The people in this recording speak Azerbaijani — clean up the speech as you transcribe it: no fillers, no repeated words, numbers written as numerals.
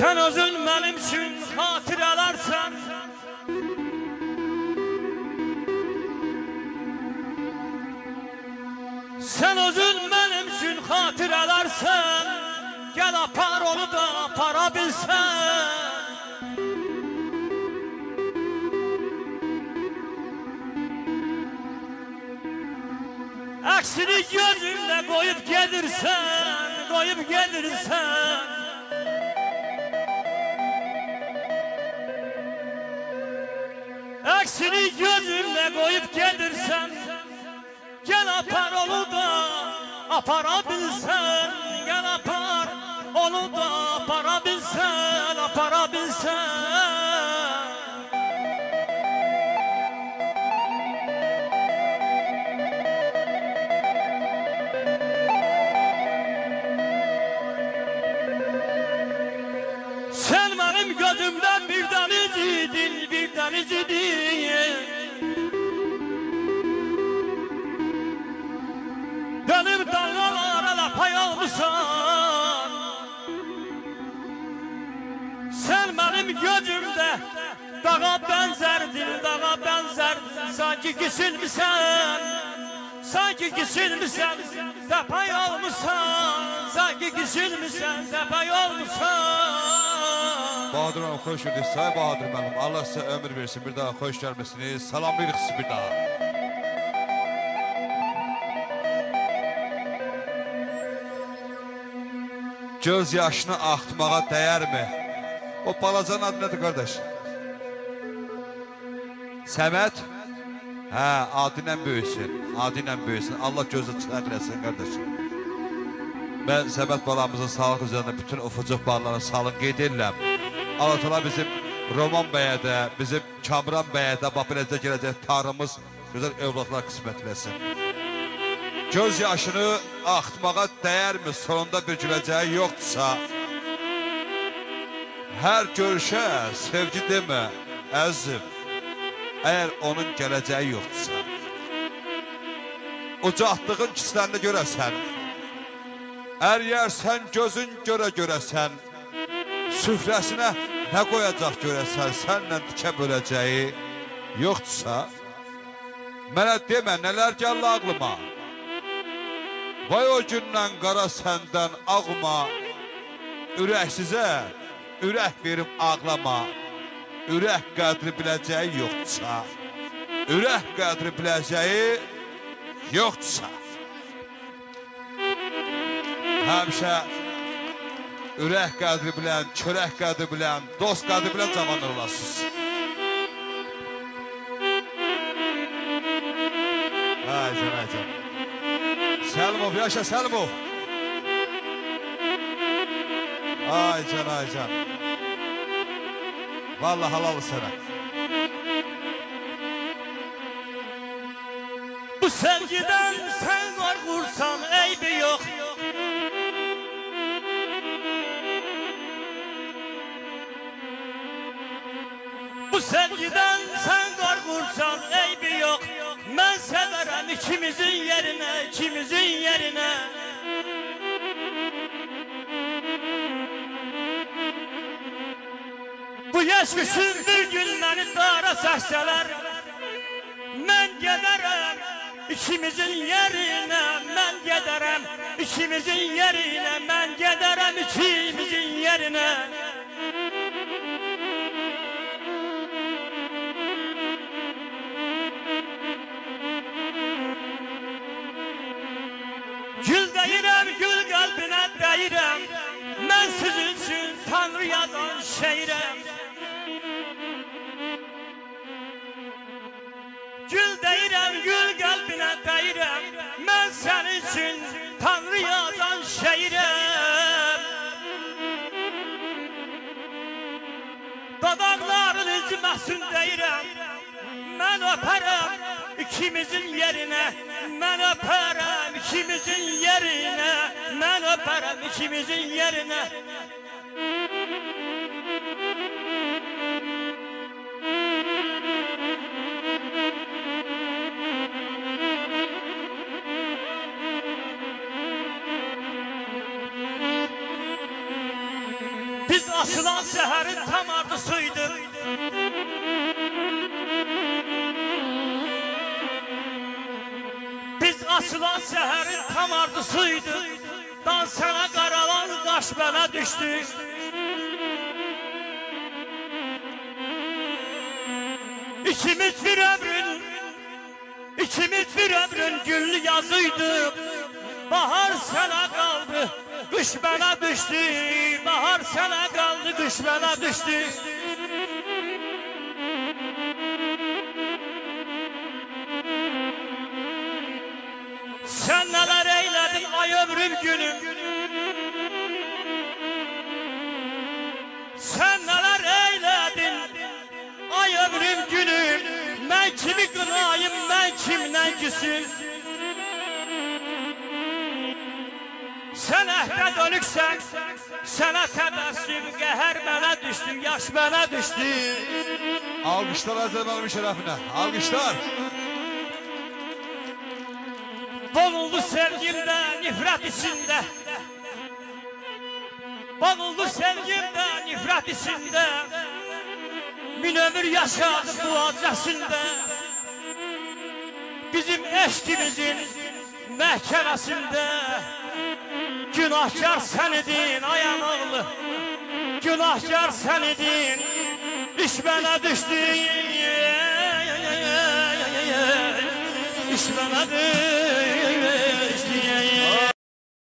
Sen özün benim için hatıralarsan, sen özün benim için hatıralarsan, gel apar onu da aparabilsen. Aksini gözümle koyup gelirsen, koyup gelirsen. Aksini gözümle koyup gelirsen, gel apar onu da aparabilsen. Gel apar onu da aparabilsen, aparabilsen. Sen benim gözümden bir taneciydin, bir taneciydin. Benim dalgalara da pay almışsan. Sen benim gözümde dağa benzerdin, dağa benzerdin. Sanki küsülmüşsen, sanki küsülmüşsen de pay almışsan. Sanki küsülmüşsen de pay almışsan. Bahadır hanım, hoş geldiniz. Say Bahadır benim. Allah size ömür versin. Bir daha hoş gelmesiniz. Salamlayırıq sizi bir daha. Göz yaşını axtmağa dəyərmi? O balacanın adı nədir qardaş? Səməd? Hə, adı ilə böyüsün. Adı ilə böyüsün. Allah gözü çıxaq eləsin qardaşım. Mən Səməd balamızın sağlıq üzərində bütün ufucuq ballarını salın qeyd edirəm. Allah təala bizim Roman bəyə də, bizim Kamran bəyə də, beləcə gələcək tarımız gözəl övladlar qismət eləsin. Göz yaşını axtmağa dəyərmi? Sonunda bir güləcəyi yoxdursa, hər görüşə sevgi demə, əzizim, əgər onun gələcəyi yoxdursa. Ucaqdığın kislərini görəsən, əriyərsən gözün görəsən, süfrəsinə nə qoyacaq görəsən, sənlə tikə böləcəyi yoxdursa, mənə demə, nələr gəldi ağlıma. Vay o gündən qara səndən ağma, ürəksizə, ürək verib ağlama, ürək qədri biləcəyi yoxdursa, ürək qədri biləcəyi yoxdursa, həmişə ürək qədri bilən, çörək qədri bilən, dost qədri bilən zamanlar olasınız. Ay can, ay can. Səlimov, yaşa Səlimov. Ay can, ay can. Vallahi halalı sənə. Bu sevgiden sen var vursan eybi yok. Bu sevgiden sen var vursan eybi yok. Ben severim ikimizin yerine, ikimizin yerine. Bu yaş kışın bir gün beni dara səsələr, mən gedərəm ikimizin yerine, mən gedərəm ikimizin yerine, mən gedərəm ikimizin yerine. Gül deyirəm, gül qəlbinə deyirəm, mən sizin üçün Tanrı yazan şeirəm. Gül deyirəm, gül qəlbinə deyirəm, mən sənin üçün Tanrı yazan şeirəm. Dodaqların inciməhsin deyirəm, mən öpərəm ikimizin yerine, mən öpərəm ikimizin yerine, mən öpərəm ikimizin yerine. açılan seherin tam ardısıydık. Biz açılan seherin tam ardısıydık. Dan sana qaralan qaş mənə düşdü. İkimiz bir ömrün güllü yazıydı. Bahar sana kaldı, kış bana düştü. Bahar sana kaldı, kış bana düştü. Sen neler eyledin ay ömrüm günüm. Sen neler eyledin ay ömrüm günüm. Ben kimi kınayım, ben kimden küsüm. Sen əhdə dönüksən, sənə təbəssüm, qəhər mənə düşdü, yaş mənə düşdü. Alqışlar Azərbaycanın şərəfinə, alqışlar. Boğuldu sevgimdə, nifrət içində. Boğuldu sevgimdə, nifrət içində. Min ömür yaşadı bu acəsində. Bizim eşkimizin məhkəməsində. Günahkar sen idin ayağın oğlu. Günahkar sen idin. İş bana düştü. İş bana düştü.